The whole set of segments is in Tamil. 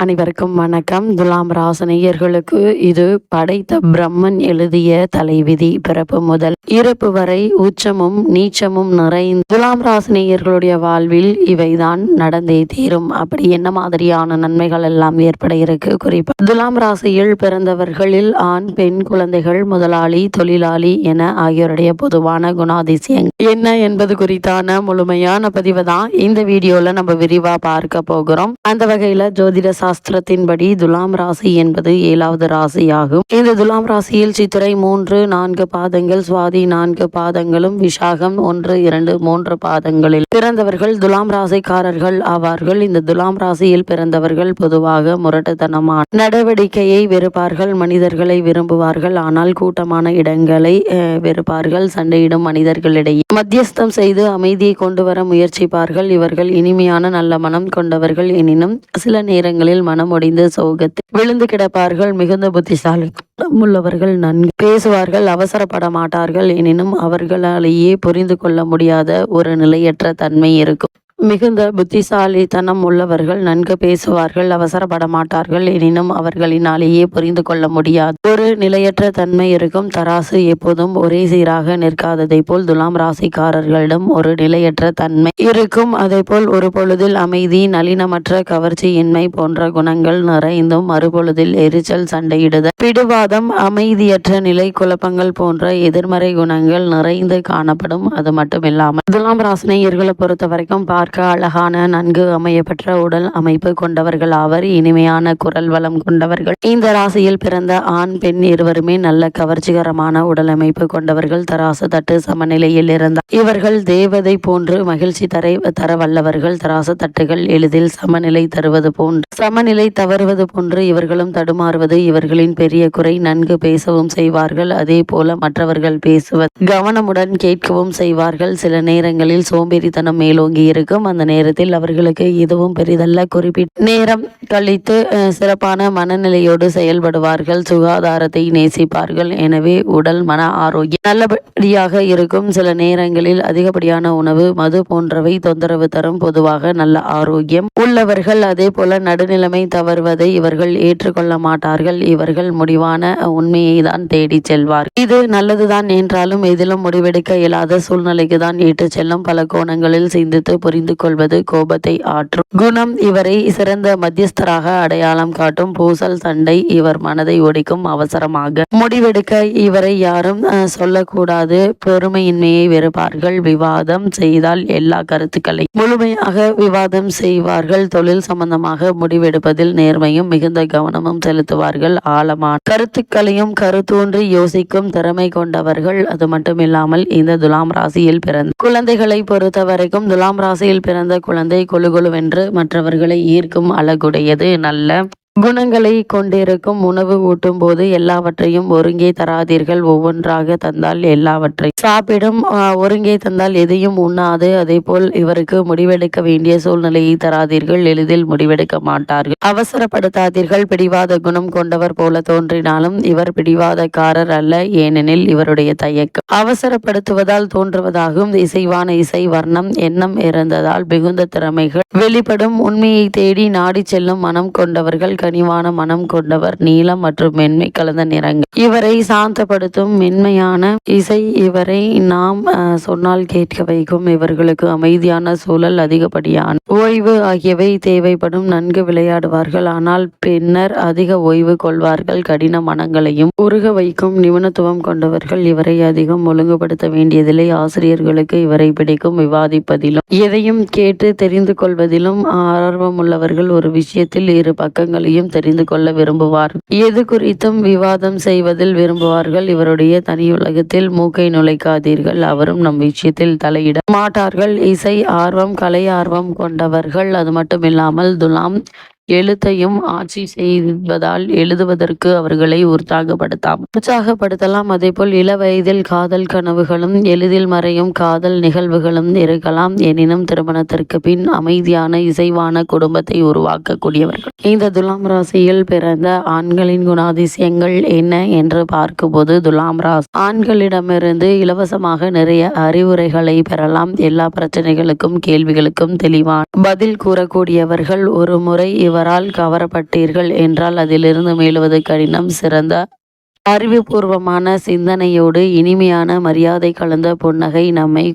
அனைவருக்கும் வணக்கம். துலாம் ராசினியர்களுக்கு இது படைத்த பிரம்மன் எழுதிய தலைவிதி. பிறப்பு முதல் இறப்பு வரை உச்சமும் நீச்சமும் நிறைந்த துலாம் ராசினியர்களுடைய வாழ்வில் இவைதான் நடந்தே தீரும். அப்படி என்ன மாதிரியான நன்மைகள் எல்லாம் ஏற்பட இருக்கு? குறிப்பா துலாம் ராசியில் பிறந்தவர்களில் ஆண் பெண் குழந்தைகள் முதலாளி தொழிலாளி என ஆகியோருடைய பொதுவான குணாதிசயங்கள் என்ன என்பது குறித்தான முழுமையான பதிவு தான் இந்த வீடியோல நம்ம விரிவா பார்க்க போகிறோம். அந்த வகையில ஜோதிட சாஸ்திரத்தின்படி துலாம் ராசி என்பது 7வது ராசியாகும். இந்த துலாம் ராசியில் சித்திரை 3, 4 பாதங்கள், சுவாதி 4 பாதங்களும், விசாகம் 1, 2, 3 பாதங்களில் பிறந்தவர்கள் துலாம் ராசிக்காரர்கள் ஆவார்கள். இந்த துலாம் ராசியில் பிறந்தவர்கள் பொதுவாக முரட்டுத்தனமான நடவடிக்கையை வெறுப்பார்கள், மனிதர்களை விரும்புவார்கள். ஆனால் கூட்டமான இடங்களை வெறுப்பார்கள். சண்டையிடும் மனிதர்களிடையே மத்தியஸ்தம் செய்து அமைதியை கொண்டு வர முயற்சிப்பார்கள். இவர்கள் இனிமையான நல்ல மனம் கொண்டவர்கள். எனினும் சில நேரங்களில் மனமுடைந்து சோகத்தில் விழுந்து கிடப்பார்கள். மிகுந்த புத்திசாலி உள்ளவர்கள் நன்கு பேசுவார்கள், அவசரப்பட மாட்டார்கள். எனினும் அவர்களாலேயே புரிந்து கொள்ள முடியாத ஒரு நிலையற்ற தன்மை இருக்கும். மிகுந்த புத்திசாலித்தனம் உள்ளவர்கள் நன்கு பேசுவார்கள், அவசரப்பட மாட்டார்கள். எனினும் அவர்களினாலேயே புரிந்து கொள்ள முடியாது ஒரு நிலையற்ற தன்மை இருக்கும். தராசு எப்போதும் ஒரே சீராக நிற்காததை போல் துலாம் ராசிக்காரர்களிடம் ஒரு நிலையற்ற தன்மை இருக்கும். அதே போல் ஒரு பொழுதில் அமைதி, நளினமற்ற கவர்ச்சியின்மை போன்ற குணங்கள் நிறைந்தும் மறுபொழுதில் எரிச்சல், சண்டையிடுதல், பிடிவாதம், அமைதியற்ற நிலை, குழப்பங்கள் போன்ற எதிர்மறை குணங்கள் நிறைந்து காணப்படும். அது மட்டுமில்லாமல் துலாம் ராசினியர்களை பொறுத்த வரைக்கும் அழகான நன்கு அமையப்பெற்ற உடல் அமைப்பு கொண்டவர்கள் ஆவர். இனிமையான குரல் வளம் கொண்டவர்கள். இந்த ராசியில் பிறந்த ஆண் பெண் இருவருமே நல்ல கவர்ச்சிகரமான உடல் அமைப்பு கொண்டவர்கள். தராசு தட்டு சமநிலையில் இருந்தால் இவர்கள் தேவதை போன்று மகிழ்ச்சி தர வல்லவர்கள். தராசு தட்டுகள் எளிதில் சமநிலை தவறுவது போன்று இவர்களும் தடுமாறுவது இவர்களின் பெரிய குறை. நன்கு பேசவும் செய்வார்கள், அதே போல மற்றவர்கள் பேசுவது கவனமுடன் கேட்கவும் செய்வார்கள். சில நேரங்களில் சோம்பேறித்தனம் மேலோங்கி இருக்கும். அந்த நேரத்தில் அவர்களுக்கு எதுவும் பெரிதல்ல. குறிப்பிட்ட நேரம் கழித்து சிறப்பான மனநிலையோடு செயல்படுவார்கள். சுகாதாரத்தை நேசிப்பார்கள். எனவே உடல் மன ஆரோக்கியம் நல்லபடியாக இருக்கும். சில நேரங்களில் அதிகப்படியான உணவு, மது போன்றவை தொந்தரவு தரும். பொதுவாக நல்ல ஆரோக்கியம் உள்ளவர்கள். அதே போல நடுநிலைமை தவறுவதை இவர்கள் ஏற்றுக்கொள்ள மாட்டார்கள். இவர்கள் முடிவான உண்மையை தான் தேடி செல்வார். இது நல்லதுதான் என்றாலும் இதிலும் முடிவெடுக்க இயலாத சூழ்நிலைக்கு தான் இட்டு செல்லும். பல கோணங்களில் சிந்தித்து புரிந்து கொள்வது கோபத்தை ஆற்றும் குணம் இவரை சிறந்த மத்தியஸ்தராக அடையாளம் காட்டும். பூசல், சண்டை இவர் மனதை ஒடிக்கும். அவசரமாக முடிவெடுக்க இவரை யாரும் சொல்லக்கூடாது. பொறுமையின்மையை வெறுப்பார்கள். விவாதம் செய்தால் எல்லா கருத்துக்களை முழுமையாக விவாதம் செய்வார்கள். தொழில் சம்பந்தமாக முடிவெடுப்பதில் நேர்மையும் மிகுந்த கவனமும் செலுத்துவார்கள். ஆழமான கருத்துக்களையும் கருத்தூன்றி யோசிக்கும் திறமை கொண்டவர்கள். அது மட்டுமில்லாமல் இந்த துலாம் ராசியில் பிறந்த குழந்தைகளை பொறுத்த வரைக்கும் துலாம் ராசியில் பிறந்த குழந்தை கொழுகொழுவென்று மற்றவர்களை ஈர்க்கும் அழகுடையது. நல்ல குணங்களை கொண்டிருக்கும். உணவு ஊட்டும் போது எல்லாவற்றையும் ஒருங்கே தராதீர்கள். ஒவ்வொன்றாக தந்தால் எல்லாவற்றை சாப்பிடும். ஒருங்கே தந்தால் எதையும் உண்ணாது. அதே போல் இவருக்கு முடிவெடுக்க வேண்டிய சூழ்நிலையை தராதீர்கள். எளிதில் முடிவெடுக்க மாட்டார்கள். அவசரப்படுத்தாதீர்கள். பிடிவாத குணம் கொண்டவர் போல தோன்றினாலும் இவர் பிடிவாதக்காரர் அல்ல. ஏனெனில் இவருடைய தயக்கம் அவசரப்படுத்துவதால் தோன்றுவதாகும். இசைவான இசை வர்ணம் எண்ணம் இருந்ததால் மிகுந்த திறமைகள் வெளிப்படும். உண்மையை தேடி நாடி செல்லும் மனம் கொண்டவர்கள். கனிவான மனம் கொண்டவர். நீளம் மற்றும் மென்மை கலந்த நிறங்கள் இவரை சாந்தப்படுத்தும். மென்மையான இசை இவரை நாம் சொன்னால் கேட்க வைக்கும். இவர்களுக்கு அமைதியான சூழல், அதிகப்படியான ஓய்வு ஆகியவை தேவைப்படும். நன்கு விளையாடுவார்கள், ஆனால் பின்னர் அதிக ஓய்வு கொள்வார்கள். கடின மனங்களையும் உருக வைக்கும் நிபுணத்துவம் கொண்டவர்கள். இவரை அதிகம் ஒழுங்குபடுத்த வேண்டியதில்லை. ஆசிரியர்களுக்கு இவரை பிடிக்கும். விவாதிப்பதிலும் எதையும் கேட்டு தெரிந்து கொள்வதிலும் ஆர்வமுள்ளவர்கள். ஒரு விஷயத்தில் இரு பக்கங்களையும் தெரிந்து கொள்ள விரும்புவார். எது குறித்தும் விவாதம் செய்வதில் விரும்புவார்கள். இவருடைய தனி உலகத்தில் மூக்கை நுழைக்காதீர்கள். அவரும் நம் விஷயத்தில் தலையிட மாட்டார்கள். இசை ஆர்வம், கலை ஆர்வம் கொண்டவர்கள். அது மட்டுமில்லாமல் துலாம் எழுத்தையும் ஆட்சி செய்வதால் எழுதுவதற்கு அவர்களை உற்சாகப்படுத்தலாம். அதேபோல் இள வயதில் காதல் கனவுகளும் எளிதில் மறையும் காதல் நிகழ்வுகளும் இருக்கலாம். எனினும் திருமணத்திற்கு பின் அமைதியான இசைவான குடும்பத்தை உருவாக்கக்கூடியவர்கள். இந்த துலாம் ராசியில் பிறந்த ஆண்களின் குணாதிசயங்கள் என்ன என்று பார்க்கும்போது துலாம் ராசி ஆண்களிடமிருந்து இலவசமாக நிறைய அறிவுரைகளை பெறலாம். எல்லா பிரச்சனைகளுக்கும் கேள்விகளுக்கும் தெளிவான பதில் கூறக்கூடியவர்கள். ஒரு முறை இவரால் கவரப்பட்டீர்கள் என்றால் அதிலிருந்து மீளுவது கடினம். சிறந்த அறிவுபூர்வமான சிந்தனையோடு இனிமையான மரியாதை கலந்த புன்னகை நம்மை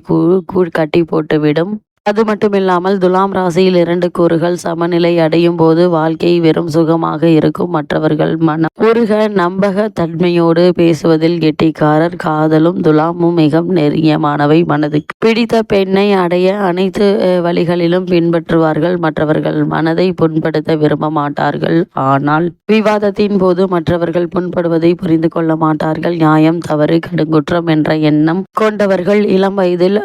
கட்டி போட்டுவிடும். அது மட்டுமில்லாமல் துலாம் ராசியில் 2 கூறுகள் சமநிலை அடையும் போது வாழ்க்கை வெறும் சுகமாக இருக்கும். மற்றவர்கள் மனம் உருக நம்பக தன்மையோடு பேசுவதில் கெட்டிக்காரர். காதலும் துலாமும் மிக நெருங்கியமானவை. மனதுக்கு பிடித்த பெண்ணை அடைய அனைத்து வழிகளிலும் பின்பற்றுவார்கள். மற்றவர்கள் மனதை புண்படுத்த விரும்ப மாட்டார்கள். ஆனால் விவாதத்தின் போது மற்றவர்கள் புண்படுவதை புரிந்து கொள்ள மாட்டார்கள். நியாயம், தவறு, கடுங்குற்றம் என்ற எண்ணம் கொண்டவர்கள். இளம் வயதில்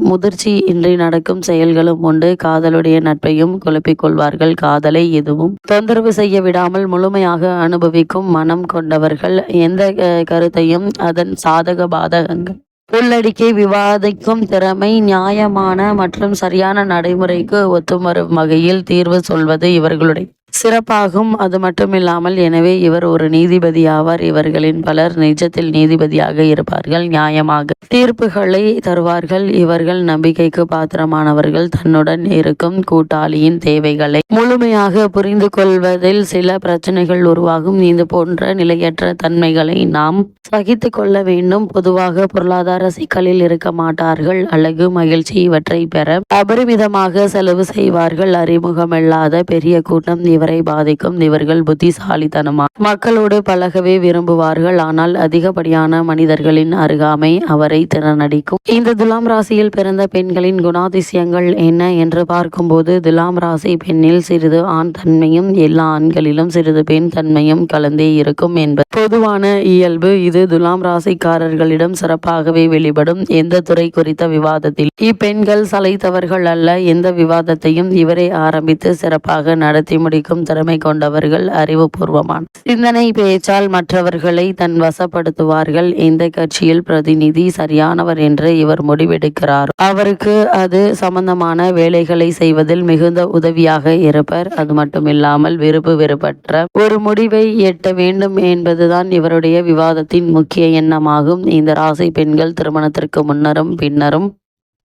முதிர்ச்சி இன்றி நடக்கும் செயல்களும் உண்டு. காதலுடைய நட்பையும் குழப்பிக் கொள்வார்கள். காதலை எதுவும் தொந்தரவு செய்ய விடாமல் முழுமையாக அனுபவிக்கும் மனம் கொண்டவர்கள். எந்த கருத்தையும் அதன் சாதக பாதகங்கள் உள்ளடக்கி விவாதிக்கும் திறமை. நியாயமான மற்றும் சரியான நடைமுறைக்கு ஒத்துவரும் வகையில் தீர்வு சொல்வது இவர்களுடைய சிறப்பாகும். அது மட்டுமில்லாமல் எனவே இவர் ஒரு நீதிபதி ஆவார். இவர்களின் பலர் நிஜத்தில் நீதிபதியாக இருப்பார்கள். நியாயமாக தீர்ப்புகளை தருவார்கள். இவர்கள் நம்பிக்கைக்கு பாத்திரமானவர்கள். தன்னுடன் இருக்கும் கூட்டாளியின் தேவைகளை முழுமையாக புரிந்து கொள்வதில் சில பிரச்சனைகள் உருவாகும். இது போன்ற நிலையற்ற தன்மைகளை நாம் சகித்து கொள்ள வேண்டும். பொதுவாக பொருளாதார சிக்கலில் இருக்க மாட்டார்கள். அழகு, மகிழ்ச்சி இவற்றை பெற அபரிமிதமாக செலவு செய்வார்கள். அறிமுகமில்லாத பெரிய கூட்டம் இவரை பாதிக்கும். இவர்கள் புத்திசாலித்தனமாக மக்களோடு பழகவே விரும்புவார்கள். ஆனால் அதிகப்படியான மனிதர்களின் அருகாமை அவரை திறனடிக்கும். இந்த துலாம் ராசியில் பிறந்த பெண்களின் குணாதிசயங்கள் என்ன என்று பார்க்கும்போது துலாம் ராசி பெண்ணில் சிறிது ஆண் தன்மையும் எல்லா ஆண்களிலும் சிறிது பெண் தன்மையும் கலந்தே இருக்கும் என்பது பொதுவான இயல்பு. இது துலாம் ராசிக்காரர்களிடம் சிறப்பாகவே வெளிப்படும். எந்த துறை குறித்த விவாதத்தில் இப்பெண்கள் சளைத்தவர்கள் அல்ல. எந்த விவாதத்தையும் இவரை ஆரம்பித்து சிறப்பாக நடத்தி முடிக்கும் திறமை கொண்டவர்கள். அறிவுபூர்வமான சிந்தனை பேச்சால் மற்றவர்களை தன் வசப்படுத்துவார்கள். எந்த கட்சியில் பிரதிநிதி சரியானவர் என்று இவர் முடிவெடுக்கிறார் அவருக்கு அது சம்பந்தமான வேலைகளை செய்வதில் மிகுந்த உதவியாக இருப்பர். அது மட்டுமில்லாமல் விருப்பு வெறுப்பற்ற ஒரு முடிவை எட்ட வேண்டும் என்பதுதான் இவருடைய விவாதத்தின் முக்கிய எண்ணமாகும். இந்த ராசி பெண்கள் திருமணத்திற்கு முன்னரும் பின்னரும்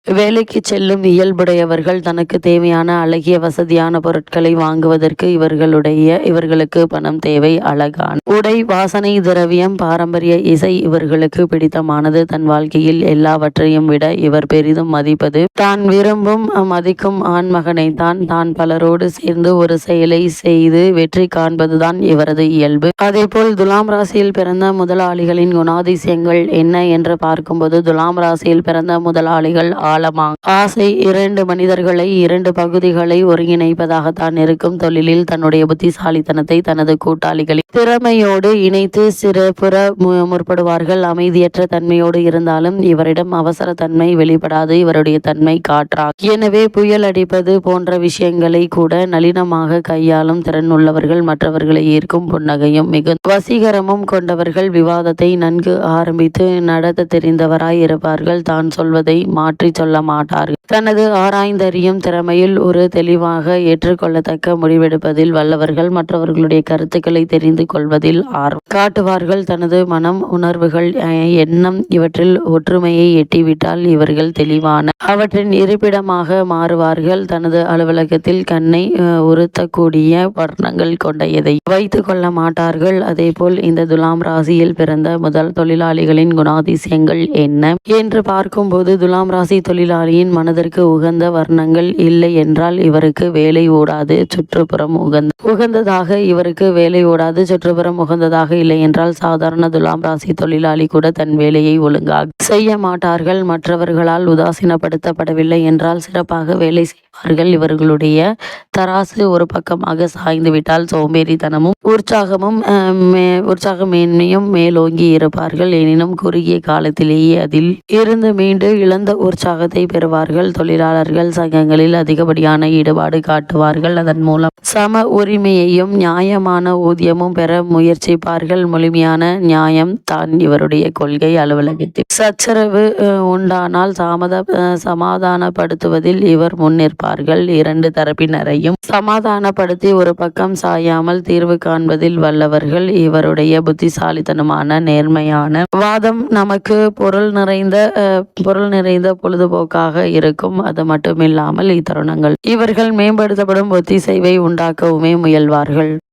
வேலைக்கு செல்லும் இயல்புடையவர்கள். தனக்கு தேவையான அழகிய வசதியான பொருட்களை வாங்குவதற்கு இவர்களுக்கு பணம் தேவை. அழகான உடை, வாசனை திரவியம், பாரம்பரிய இசை இவர்களுக்கு பிடித்தமானது. தன் வாழ்க்கையில் எல்லாவற்றையும் விட இவர் பெரிதும் மதிப்பது தான் விரும்பும் மதிக்கும் ஆண்மகனை தான். தான் பலரோடு சேர்ந்து ஒரு செயலை செய்து வெற்றி காண்பதுதான் இவரது இயல்பு. அதேபோல் துலாம் ராசியில் பிறந்த முதலாளிகளின் குணாதிசயங்கள் என்ன என்று பார்க்கும்போது துலாம் ராசியில் பிறந்த முதலாளிகள் ஆசை 2 மனிதர்களை 2 பகுதிகளை ஒருங்கிணைப்பதாகத்தான் இருக்கும். தொழிலில் தன்னுடைய புத்திசாலித்தனத்தை தனது கூட்டாளிகளின் திறமையோடு இணைத்து சிறப்புற முற்படுவார்கள். அமைதியற்ற தன்மையோடு இருந்தாலும் இவரிடம் அவசர தன்மை வெளிப்படாது. இவருடைய தன்மை காற்றாகும். எனவே புயல் அடிப்பது போன்ற விஷயங்களை கூட நளினமாக கையாளும் திறன் உள்ளவர்கள். மற்றவர்களை ஈர்க்கும் புன்னகையும் மிகுந்த வசீகரமும் கொண்டவர்கள். விவாதத்தை நன்கு ஆரம்பித்து நடத்த தெரிந்தவராய் இருப்பார்கள். தான் சொல்வதை மாற்றி சொல்ல மாட்டார்கள். தனது ஆராய்ந்தறியும் திறமையில் ஒரு தெளிவாக ஏற்றுக்கொள்ளத்தக்க முடிவெடுப்பதில் வல்லவர்கள். மற்றவர்களுடைய கருத்துக்களை தெரிந்து கொள்வதில் ஆர்வம் காட்டுவார்கள். தனது மனம், உணர்வுகள், எண்ணம் இவற்றில் ஒற்றுமையை எட்டிவிட்டால் இவர்கள் தெளிவான அவற்றின் இருப்பிடமாக மாறுவார்கள். தனது அலுவலகத்தில் கண்ணை உறுத்தக்கூடிய வர்ணங்கள் கொண்ட எதை வைத்துக் கொள்ள மாட்டார்கள். அதேபோல் இந்த துலாம் ராசியில் பிறந்த முதல் தொழிலாளிகளின் குணாதிசயங்கள் என்ன என்று பார்க்கும்போது துலாம் ராசி தொழிலாளியின் மனதிற்கு உகந்த வர்ணங்கள் இல்லை என்றால் இவருக்கு வேலை ஓடாது. சுற்றுப்புறம் உகந்ததாக இவருக்கு வேலை ஓடாது. சுற்றுப்புறம் உகந்ததாக இல்லை என்றால் சாதாரண துலாம் ராசி தொழிலாளி கூட தன் வேலையை ஒழுங்காக செய்ய மாட்டார்கள். மற்றவர்களால் உதாசீனப்படுத்தப்படவில்லை என்றால் சிறப்பாக வேலை செய்வார்கள். இவர்களுடைய தராசு ஒரு பக்கமாக சாய்ந்து விட்டால் சோம்பேறித்தனமும் உற்சாகமேன்மையும் மேலோங்கி இருப்பார்கள். எனினும் குறுகிய காலத்திலேயே அதில் இருந்து மீண்டு இழந்த உற்சாகத்தை பெறுவார்கள். தொழிலாளர்கள் சங்கங்களில் அதிகப்படியான ஈடுபாடு காட்டுவார்கள். அதன் மூலம் சம உரிமையையும் நியாயமான ஊதியமும் பெற முயற்சிப்பார்கள். முழுமையான நியாயம் தான் இவருடைய கொள்கை. அலுவலகத்தில் சச்சரவு உண்டானால் சமாதானப்படுத்துவதில் இவர் முன்னிற்பார்கள். இரண்டு தரப்பினரையும் சமாதானப்படுத்தி ஒரு பக்கம் சாயாமல் தீர்வு காண்பதில் வல்லவர்கள். இவருடைய புத்திசாலித்தனமான நேர்மையான வாதம் நமக்கு பொருள் நிறைந்த பொழுதுபோக்காக இருக்கும். அது மட்டுமில்லாமல் இத்தருணங்கள் இவர்கள் மேம்படுத்தப்படும் ஒத்திசைவை உண்டாக்கவுமே முயல்வார்கள்.